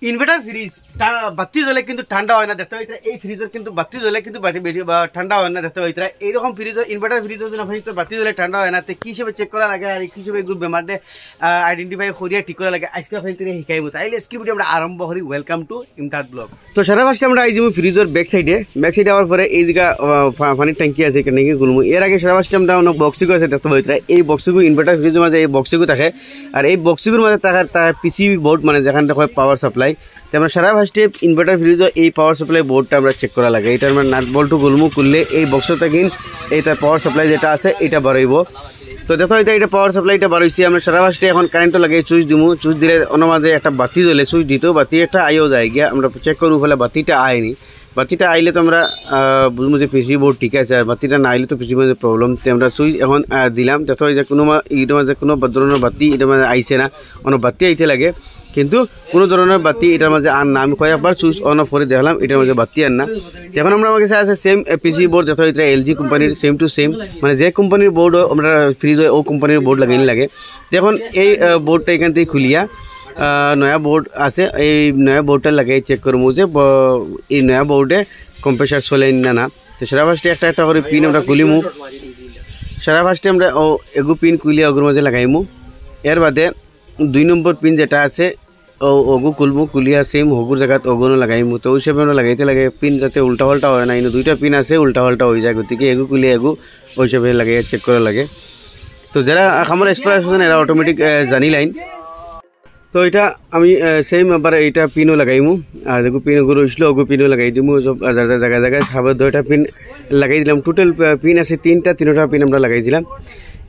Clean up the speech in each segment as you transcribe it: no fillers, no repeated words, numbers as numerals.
Inverter fridge বাতি জ্বলে কিন্তু ঠান্ডা হয় না দেখতে পাই। এই ফ্রিজের কিন্তু বাতি জ্বলে কিন্তু ঠান্ডা হয় না দেখতে পাই। এইরকম ফ্রিজের ইনভার্টার ফ্রিজের জন্য আপনি বাতি জ্বলে ঠান্ডা হয় না, তো কি হিসেবে চেক করা লাগে আর কি হিসেবে এগুলো বেমারদে আইডেন্টিফাই করিয়া ঠিক করা লাগে আজকে আপনি শিখাইব। তাইলে আজকে ভিডিও আমরা আরম্ভ করি। ওয়েলকাম টু ইমতাদ ব্লগ। তো সারা ফার্স্টে আমরা এই যে ফ্রিজের ব্যাক সাইডে যাওয়ার পরে এই জায়গা পানির ট্যাঙ্কি আছে এখানে কি গুলমু। এর আগে সারা ফার্স্টে আমরা অনেক বক্সিগো আছে দেখতে পাই। এই বক্সিগো ইনভার্টার ফ্রিজের মাঝে এই বক্সিগো থাকে, আর এই বক্সিগোর মাঝে তার পিসিবি বোর্ড মানে যেখানে দেখা পাওয়ার সাপ্লাই। আমরা সারা ফার্স্টে ইনভার্টার ফ্রিজের এই পাওয়ার সাপ্লাই বোর্ডটা আমরা চেক করা লাগে। এটা আমরা নাট বল্টু গুলমু করলে এই বক্সটা কিন এই তার পাওয়ার সাপ্লাই যেটা আছে এটা বাড়াইব। তো দেখো এটা পাওয়ার সাপ্লাইটা বাড়াইছি। আমরা সারা ফার্স্টে এখন কারেন্টও লাগে সুইচ দিমু। সুইচ দিলে অন্য মাঝে একটা বাতি জ্বলে, সুইচ দিতেও বাতি একটা আইও যায় গিয়া। আমরা চেক করবো ফেলে বাতিটা আয়নি। বাতিটা আইলে তো আমরা বুঝবো যে পিসি বোর্ড ঠিক আছে, আর বাতিটা না আইলে তো পিসি বোর্ডের প্রবলেম। তো আমরা সুইচ এখন দিলাম। দেখো যে কোনো এটার মাঝে কোনো ধরনের বাতি এটার মাঝে আইছে না, অন্য বাতি আইতে লাগে কিন্তু কোনো ধরনের বাতি এটার মাঝে আর না। আমি কয়েকবার সুইচ অন অফ করে দেখলাম এটার মাঝে বাতি আর না। এখন আমরা আমার কাছে আছে সেম পিসি বোর্ড, যত এটা এলজি কোম্পানির সেম টু সেম, মানে যে কোম্পানির বোর্ড আমরা ফ্রিজ হয় ও কোম্পানির বোর্ড লাগাইনি লাগে। এখন এই বোর্ডটা এখান থেকে খুলিয়া নয়া বোর্ড আছে, এই নয়া বোর্ডটা লাগাই চেক করবো যে এই নয়া বোর্ডে কম্প্রেসার চলে না। তো সারা ফার্স্টে একটা করে পিন আমরা খুলিমু। সারা ফার্স্টে আমরা এগু পিন খুলিয়ে ওগুর মাঝে লাগাইমু। এর বাদে 2 নম্বর পিন যেটা আছে ওগু খুলবো, খুলিয়া সেম হগুর জায়গাত ওগুনো লাগাইমু। তো ওই হিসাবে আমরা লাগাইতে লাগে পিন যাতে উল্টা পাল্টা হয় না। ইনো 2টা পিন আছে উল্টা পাল্টা হয়ে যায়, গতিকে এগু খুলিয়ে এগু ওই হিসাবে লাগাই চেক করা লাগে। তো যারা আমার এক্সপার্ট আছেন এরা অটোমেটিক জানি লাইন। তো এটা আমি সেম আবার এইটা পিনও লাগাইমু, আর দেখো পিন ওগুলো উঠলো ওগু পিনও লাগাই দিমু। সব জায়গায় জায়গায় খাবার 2টা পিন লাগাই দিলাম। টোটাল পিন আছে 3টা পিন আমরা লাগাই দিলাম।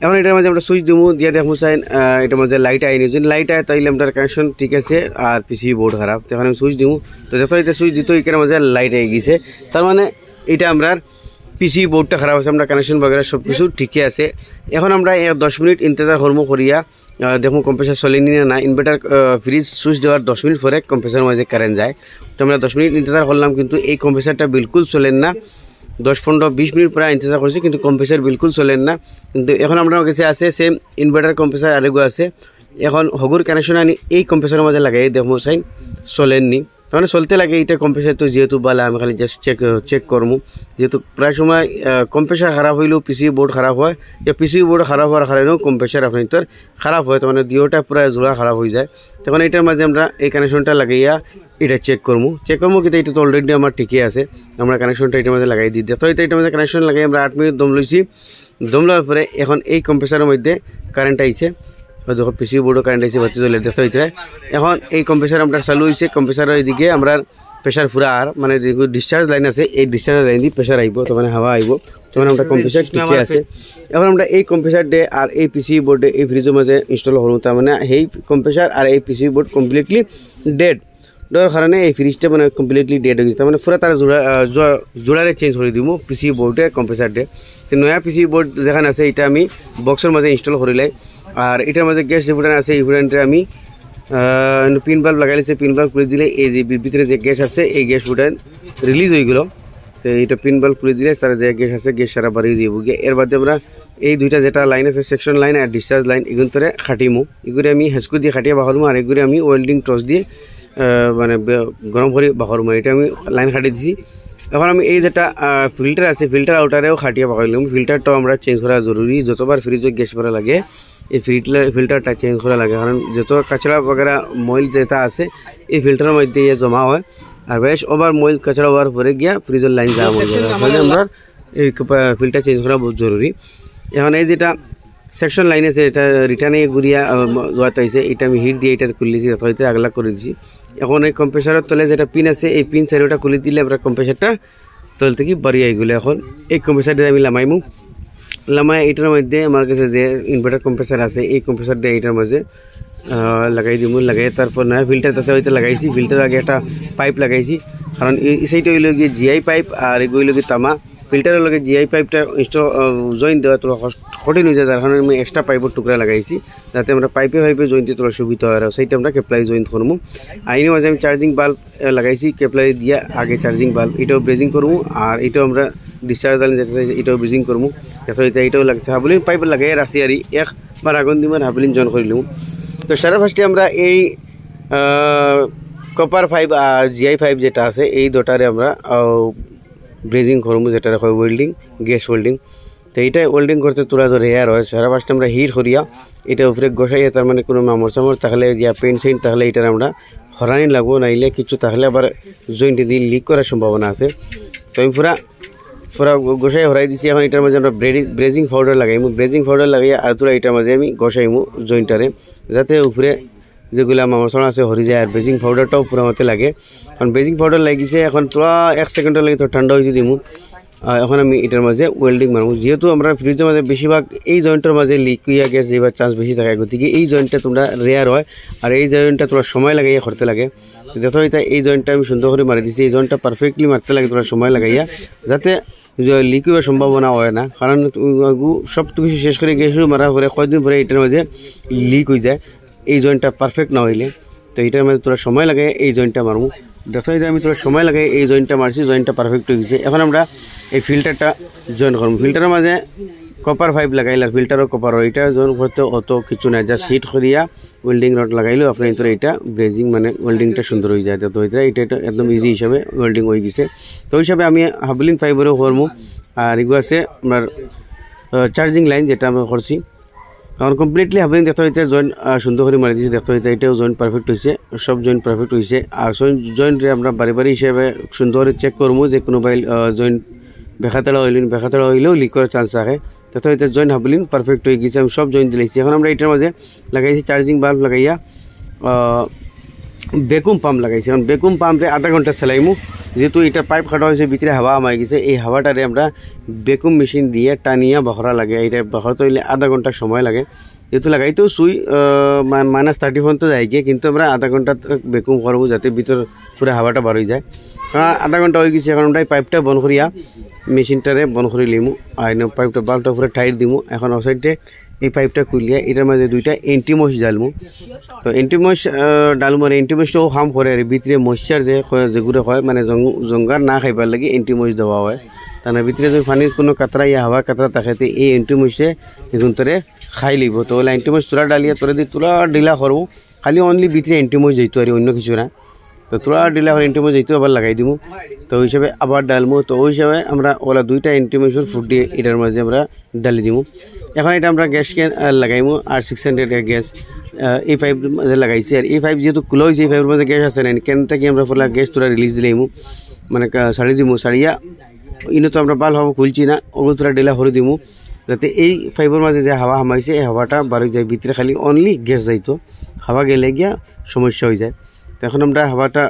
এখন এটার মাঝে আমরা সুইচ দিমু, দিয়ে দেখবো চাইন এটার মধ্যে লাইট আইনি। যদি লাইট আয় তাইলে আমরা কানেকশন ঠিক আছে, আর পিসি বোর্ড খারাপ। তখন আমি সুইচ দিমু। তো যত এটা সুইচ দিত এখানে মাঝে লাইট আই গেছে, তার মানে এটা আমরা পিসি বোর্ডটা খারাপ আছে। আমরা কানেকশন বগেরা সব কিছু ঠিকই আছে। এখন আমরা 10 মিনিট ইন্তজার করবো করিয়া দেখুন কম্প্রেসার চলেনি না। ইনভার্টার ফ্রিজ সুইচ দেওয়ার 10 মিনিট পরে কম্প্রেসার মাঝে কারেন্ট যায়। তো আমরা 10 মিনিট ইন্তজার করলাম কিন্তু এই কম্প্রেসারটা বিলকুল চলেন না। 10-15-20 মিনিট পরে ইন্তজার করছি কিন্তু কম্প্রেসার বিলকুল চলেন না। কিন্তু এখন আমরা কাছে আছে সেম ইনভার্টার কম্প্রেসার আরেকগো আছে। এখন হগুর কানেকশন আনি এই কম্প্রেসারের মাঝে লাগাই দেখবো চাইন চলেননি, মানে চলতে লাগে। এটা কম্প্রেসার তো যেহেতু বালা আমি খালি জাস্ট চেক করবো। যেহেতু প্রায় সময় কম্প্রেসার খারাপ হইলেও পিসি বোর্ড খারাপ হয়, পিসি বোর্ড খারাপ হওয়ার কারণেও কম্প্রেসার আপনার তোর খারাপ হয়। তো মানে দুইটা পুরো জোড়া খারাপ হয়ে যায়। তখন এটার মাঝে আমরা এই কানেকশনটা লাগাইয়া এটা চেক করবো কিন্তু এটা তো অলরেডি আমার ঠিকই আছে। আমরা কানেকশনটা এটার মাঝে লাগাই দিই। তো এটার মধ্যে কানেকশন লাগাই আমরা 8 মিনিট দম লইছি। দম লওয়ার পরে এখন এই কম্প্রেসারের মধ্যে কারেন্ট আইছে, দেখো পিসি বোর্ডও কারেন্ট আইছে, বাতি জ্বলে দেখতে হইতে। এখন এই কম্প্রেসার আমরা চালু হয়েছে। কম্প্রেসারের এদিকে আমরা প্রেশার পুরা আর মানে ডিসচার্জ লাইন আছে, এই ডিসচার্জ লাইন দিয়ে প্রেশার আইব, তখন হাওয়া আইব, তখন আমরা কম্প্রেসার ঠিকই আছে। এখন আমরা এই কম্প্রেসার ডে আর এই পিসি বোর্ডে এই ফ্রিজের মাঝে ইনস্টল করবো। তার মানে এই কম্প্রেসার আর এই পিসি বোর্ড কমপ্লিটলি ডেড দেওয়ার কারণে এই ফ্রিজটা মানে কমপ্লিটলি ডেড হয়ে গেছে। মানে পুরো তারা জোড়ারে চেঞ্জ করে দিব পিসি বোর্ডে কম্প্রেসার ডে। তো নয়া পিসি বোর্ড যেখানে আছে এটা আমি বক্সের মাঝে ইনস্টল করিলাই। আর এটার মাঝে গ্যাস যে ফুটান আছে এই ফুটানটা আমি পিন বাল্ব লাগাইছে। পিন বাল্ব খুলে দিলে এই যে ভিতরে যে গ্যাস আছে এই গ্যাস ফুটান রিলিজ হয়ে গেল। তো এইটা পিন বাল্ব খুলে দিলে তারা যে গ্যাস আছে গ্যাস সারা বাড়িয়ে দিয়ে গিয়ে। এর বাদে আমরা এই 2টা যেটা লাইন আছে সেকশন লাইন আর ডিসচার্জ লাইন এগুলো তোরে খাটিমু। এগুলি আমি হেসকু দিয়ে খাটিয়ে বাহরমু, আর এগুলি আমি ওয়েল্ডিং টর্চ দিয়ে মানে গরম করে বাহরমু। এটা আমি লাইন খাটিয়ে দিছি। এখন আমি এই যেটা ফিল্টার আছে ফিল্টার আউটারেও খাটিয়ে বাহাইলাম। ফিল্টারটাও আমরা চেঞ্জ করা জরুরি। যতবার ফ্রিজে গ্যাস ভরা লাগে এই ফিল্টারটা চেঞ্জ করা লাগে, কারণ যত কাচড়া বগেরা ময়ল যেটা আছে এই ফিল্টারের মধ্যে জমা হয়। আর বেশ ওভার ময়ল কাচড়া হওয়ার পরে গিয়া ফ্রিজের লাইন যাওয়া মনে হয়, তাহলে আমরা এই ফিল্টার চেঞ্জ করা বহুত জরুরি। এখন এই যেটা সেকশন লাইন আছে এটা রিটার্নে ঘুরিয়া যাওয়াতে হয়েছে, এটা আমি হিট দিয়ে এটা খুলেছি, হয়তো আগলা করে দিয়েছি। এখন এই কম্প্রেসারের তলে যেটা পিন আছে এই পিন চারিটা খুলে দিলে আমরা কম্প্রেসারটা তল থেকে বাড়িয়ে গেলে এখন এই কম্প্রেসারটা আমি লামাইমু। লামাই এইটার মধ্যে আমার কাছে যে ইনভার্টার কম্প্রেসার আছে এই কম্প্রেসারটা এইটার মধ্যে লাগাই দিব। লাগাই তারপর নয় ফিল্টার তাতে হয়তো লাগাইছি। ফিল্টার আগে একটা পাইপ লাগাইছি, কারণ এই সাইডে হইল গিয়ে জিআই পাইপ আর এগুলো হইল গিয়ে তামা। ফিল্টারের লগে জিআই পাইপটা জয়েন দেওয়া তোলা কঠিন হয়ে যায়, যার কারণে আমি এক্সট্রা পাইপের টুকরা লাগাইছি যাতে আমরা পাইপে জয়েন দিয়ে তোলা সুবিধা হয়। সেইটা আমরা কেপলাই জয়েন করবো। আইনের মাঝে আমি চার্জিং বাল্ব লাগাইছি কেপলাই দিয়ে আগে চার্জিং বাল্ব এটাও ব্রেজিং করবো। আর এটাও আমরা ডিসচার্জ লাইন যেটা এটাও ব্রেজিং করবো। এটাও লাগছে হাবলিন পাইপ লাগাই রাখছি আর একবার আগুন দিম আর হাবলিন জয়েন করে নিব। তো সারা ফার্স্টে আমরা এই কপার 5 আর জিআই 5 যেটা আছে এই দুটারে আমরা ব্রেজিং করবো, যেটা হয় ওয়েল্ডিং, গ্যাস ওয়েল্ডিং। তো এইটা ওয়েল্ডিং করতে তোরা তো রেয়ার হয়, সারা পাঁচটা আমরা হিট করিয়া এটা উপরে বসাইয়া, তার মানে কোনো মামর চামর তাহলে ইয়া পেন সেন্ট তাহলে এটার আমরা হরানি লাগবো, নাইলে কিছু তাহলে আবার জয়েন্টে দিয়ে লিক করার সম্ভাবনা আছে। তো আমি পুরা গোসাই হরাই দিছি। এখন এটার মাঝে আমরা ব্রেজিং পাউডার লাগাইমু, ব্রেজিং পাউডার লাগাইয়া আর তোরা এটার মাঝে আমি গোসাইমু জয়েন্টারে, যাতে উপরে যেগুলো মশলা আছে হরি যায়। আর ব্রেজিং পাউডারটাও পুরো মতে লাগে, কারণ ব্রেজিং পাউডার লাগিছে। এখন পুরা 1 সেকেন্ডের লাগে তো ঠান্ডা হয়েছে দিমু। এখন আমি এটার মাঝে ওয়েল্ডিং মারবো, যেহেতু আমরা ফ্রিজের মাঝে বেশিরভাগ এই জয়েন্টের মাঝে লিক হইয়া গ্যাস যাইবার চান্স বেশি থাকে, গতিকে এই জয়েন্টটা তোমরা রেয়ার হয়। আর এই জয়েন্টটা তোমরা সময় লাগাইয়া করতে লাগে। দেখো এটা এই জয়েন্টটা আমি সুন্দর করে মারি দিচ্ছি। এই জয়েন্টটা পারফেক্টলি মারতে লাগে তোমরা সময় লাগাইয়া, যাতে লিক হওয়ার সম্ভাবনা হয় না। কারণ সব কিছু শেষ করে গ্যাস মারার পরে কয়েকদিন পরে এটার মাঝে লিক হয়ে যায় এই জয়েন্টটা পারফেক্ট না হইলে। তো এটার মাঝে তোরা সময় লাগাই এই জয়েন্টটা মারবো। দেখো এটা আমি তোরা সময় লাগাই এই জয়েন্টটা মারছি, জয়েন্টটা পারফেক্ট হয়ে গেছে। এখন আমরা এই ফিল্টারটা জয়েন করবো। ফিল্টারের মাঝে কপার 5 লাগাইলে, আর ফিল্টারও কপার, এটা জয়েন করতে অত কিছু নাই, জাস্ট হিট করিয়া ওয়েল্ডিং রড লাগাইলেও আপনার তোরা এটা ব্রেজিং মানে ওয়েল্ডিংটা সুন্দর হয়ে যায়। তো এটা একদম ইজি হিসাবে ওয়েল্ডিং হয়ে গেছে। তো ওই হিসাবে আমি হাবলিন ফাইবারও করবো। আর এগুলো আছে আপনার চার্জিং লাইন, যেটা আমরা করছি। এখন কমপ্লিটলি হাবলিং দেখতে হইতে জয়েন্ট সুন্দর করে মারি দিয়েছি। দেখতে হইতে এটাও জয়েন্ট পারফেক্ট হয়েছে, সব জয়েন্ট পারফেক্ট হয়েছে। আর জয়েন্টে আমরা বাড়ি হিসেবে সুন্দর করে চেক করবো যে কোনো জয়েন্ট বেখাতেড়া হইলেও লিক করার চান্স থাকে। দেখতে হইতে জয়েন্ট হাবলিং পারফেক্ট হয়ে গেছে, আমি সব জয়েন্ট দিয়েছি। এখন আমরা এটার মাঝে লাগাইছি চার্জিং বাল্ব লাগাইয়া বেকুম পাম্প লাগাইছি। এখন বেকুম পাম্পে আধা ঘন্টা চালাইমু, যেহেতু এটা পাইপ কাটা হয়েছে, ভিতরে হাওয়া আমায় গেছে। এই হাওয়াটারে আমরা বেকুম মেশিন দিয়ে টানিয়া বহরা লাগে। এইটা বহরতে হইলে আধা ঘন্টা সময় লাগে, যেহেতু লাগাইতেও সুই -30 পর্যন্ত যায় গিয়ে, কিন্তু আমরা আধা ঘন্টা বেকুম করবো, যাতে ভিতর পুরো হাওয়াটা বার হয়ে যায়। আধা ঘন্টা হয়ে গেছে। এখন আমরা এই পাইপটা বন্ধ করিয়া মেশিনটারে বন্ধ করে লিমু, আর পাইপটা বাল্বটা পুরো টাইট দিমু। এখন অসাইডে এই পাইপটা খুলিয়া এটার মাঝে দুইটা এন্টিমস ডালমু। তো এন্টিমস ডালমু, আর এন্টিমসটাও হাম করে, আর ভিতরে ময়শ্চার যেগুলো হয় মানে জঙ্গার না খাইবার লাগে এন্টিমস দেওয়া হয়। তার ভিতরে যদি পানির কোনো কাতরা ইয়া হাওয়ার কাতরা থাকে, এই এন্টিমসে এখন তোরে খাই লিব। তো ওলা এন্টিমস তোরা ডালিয়া তোরা দিয়ে তোরা ডিলা করবো, খালি অনলি ভিতরে এন্টিমস যেত আর অন্য কিছু না। তো তোরা ডিলা করে এন্টিমস যেত আবার লাগাই দিব। তো ওই হিসাবে আবার ডালমু। তো ওই হিসাবে আমরা ওলা দুইটা এন্টিমসের ফুট দিয়ে এটার মাঝে আমরা ডালি দিব। এখন এটা আমরা গ্যাস ক্যান লাগাইমু, আর 600 গ্যাস এই পাইপ লাগাইছি। আর এই পাইপ যেহেতু খুলে হয়েছে, এই পাইপের মধ্যে গ্যাস আছে না, কেন থেকে আমরা পুরো গ্যাস তোরা রিলিজ দিলাইমু, মানে সারি দিমু। সারিয়া ইনো তো আমরা বাল হাওয়া খুলছি না, ওগুলো তোরা ডিলা করে দিমু, যাতে এই পাইপের মাঝে যে হাওয়া হামাইছে এই হাওয়াটা বার হয়ে যায়। ভিতরে খালি অনলি গ্যাস যাইতো, হাওয়া গেলে গিয়া সমস্যা হয়ে যায়। তো এখন আমরা হাওয়াটা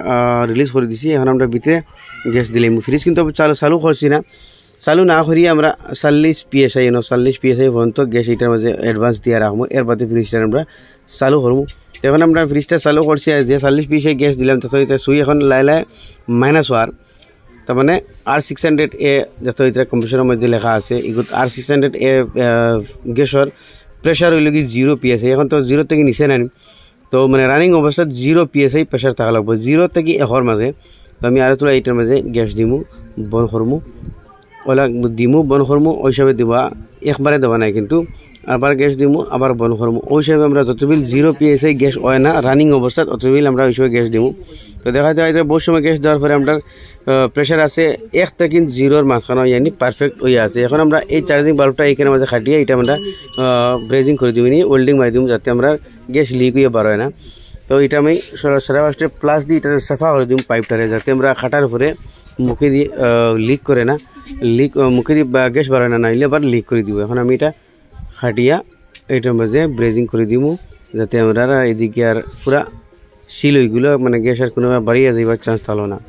রিলিজ করে দিছি। এখন আমরা ভিতরে গ্যাস দিলাইমু। ফ্রিজ কিন্তু চালু করছি না, চালু না করিয়ে আমরা 40 PSI 40 PSI পর্যন্ত গ্যাস এটার মাঝে অ্যাডভান্স দিয়ে রাখবো, এর বাদে ফ্রিজটা আমরা চালু করবো। এখন আমরা ফ্রিজটা চালু করছি, আর যে 40 PSI গ্যাস দিলাম তত এটা সুই এখন লাই মাইনাস হওয়ার, তার মানে R600A যত এটা কম্পিউটারের মধ্যে লেখা আছে, এগুলো R600A গ্যাসের প্রেশার হইল কি 0 PSI। এখন তো 0 থেকে নিচে নানি, তো মানে রানিং অবস্থাত 0 PSI প্রেশার থাকা লাগবে, 0 থেকে 1 মাঝে। তো আমি আর তোরা এইটার মাঝে গ্যাস দিমু, বন করমু, ওলা দিমু বন করমু। ওই হিসাবে দিবা, একবারে দেওয়া নাই কিন্তু, আবার গ্যাস দিমু আবার বন করমু। ওই হিসাবে আমরা যতবিল 0 PSI গ্যাস হয় না রানিং অবস্থাত, অতবিল আমরা ওই সময় গ্যাস দিমু। তো দেখা যায় এটা বহু সময় গ্যাস দেওয়ার পরে আমরা প্রেশার আছে 1 থেকে 0-র মাঝখানে ইয়ানি পারফেক্ট হয়ে আছে। এখন আমরা এই চার্জিং বাল্বটা এইখানে মাঝে খাটিয়ে এটা আমরা ব্রেজিং করে দিবি, ওয়েল্ডিং মারি দিব, যাতে আমরা গ্যাস লিক হয়ে বার হয় না। তো এটা আমি সারা ফার্স্টে প্লাস দিয়ে এটা সাফা করে দিব পাইপটারে, যাতে আমরা খাটার পরে মুখে দিয়ে লিক করে না, মুখে দিয়ে গ্যাস বার হয় না, নাইলে আবার লিক করে দিব। এখন আমি এটা খাটিয়া এইটার মাঝে ব্রেজিং করে দিব, যাতে আমরা এদিকে আর পুরা শিল ওইগুলো মানে গ্যাস আর কোনো বাড়িয়ে যাইবার চান্স থাকলো না।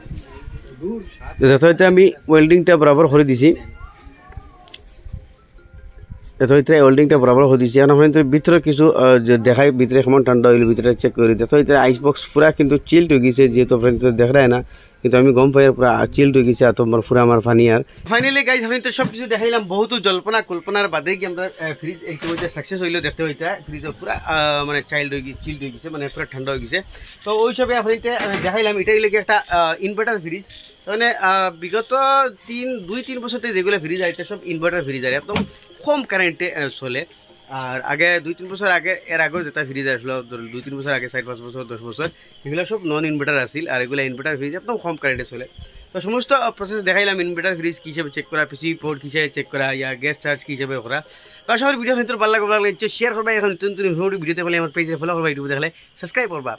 যথাযথ আমি ওয়েল্ডিংটা বরাবর করে দিছি, যথাযথ ওয়েল্ডিংটা বরাবর করে দিছি। এখন আপনাদের ভিতরে কিছু দেখাই, ভিতরে কেমন ঠান্ডা হইলে ভিতরে চেক করি। যথাযথ আইস বক্স পুরা কিন্তু চিল্ড হয়ে গেছে, যেহেতু আপনাদের দেখায় না, কিন্তু আমি গম পাই পুরা চিল্ড হয়ে গেছে, তোমার পুরা আমার ফানি। আর ফাইনালি গাইজ আমি তো সব কিছু দেখাইলাম, বহুত জল্পনা কল্পনার বাদে কি আমরা ফ্রিজ এইটা সাকসেস হইলেও দেখতে হইতে ফ্রিজ পুরা মানে চিল্ড হয়ে গেছে, মানে পুরা ঠান্ডা হয়ে গেছে। তো ওই হিসাবে আপনাদের দেখাইলাম। এটাই লেগে একটা ইনভার্টার ফ্রিজ, মানে বিগত 2-3 বছর থেকে যেগুলো ফ্রিজ আইতে সব ইনভার্টার ফ্রিজ আর একদম কম কারেন্টে চলে। আর আগে 2-3 বছর আগে এর আগেও যেটা ফ্রিজ আসলো 2-3 বছর আগে 4-5 বছর 10 বছর এগুলো সব নন ইনভার্টার আসিল আর এগুলো ইনভার্টার ফ্রিজ একদম কম কারেন্টে চলে তো সমস্ত প্রসেস দেখাইলাম ইনভার্টার ফ্রিজ কী হিসেবে চেক করা পিসি পোর্ট কী হিসেবে চেক করা ইয়া গ্যাস চার্জ কী হিসেবে করা তো আশা করি ভিডিও ভালো লাগলে শেয়ার করবা এখন নতুন ভিডিওতে বলে আমার পেজে ফলো করবা ইউটিউবে দেখলে সাবস্ক্রাইব করবা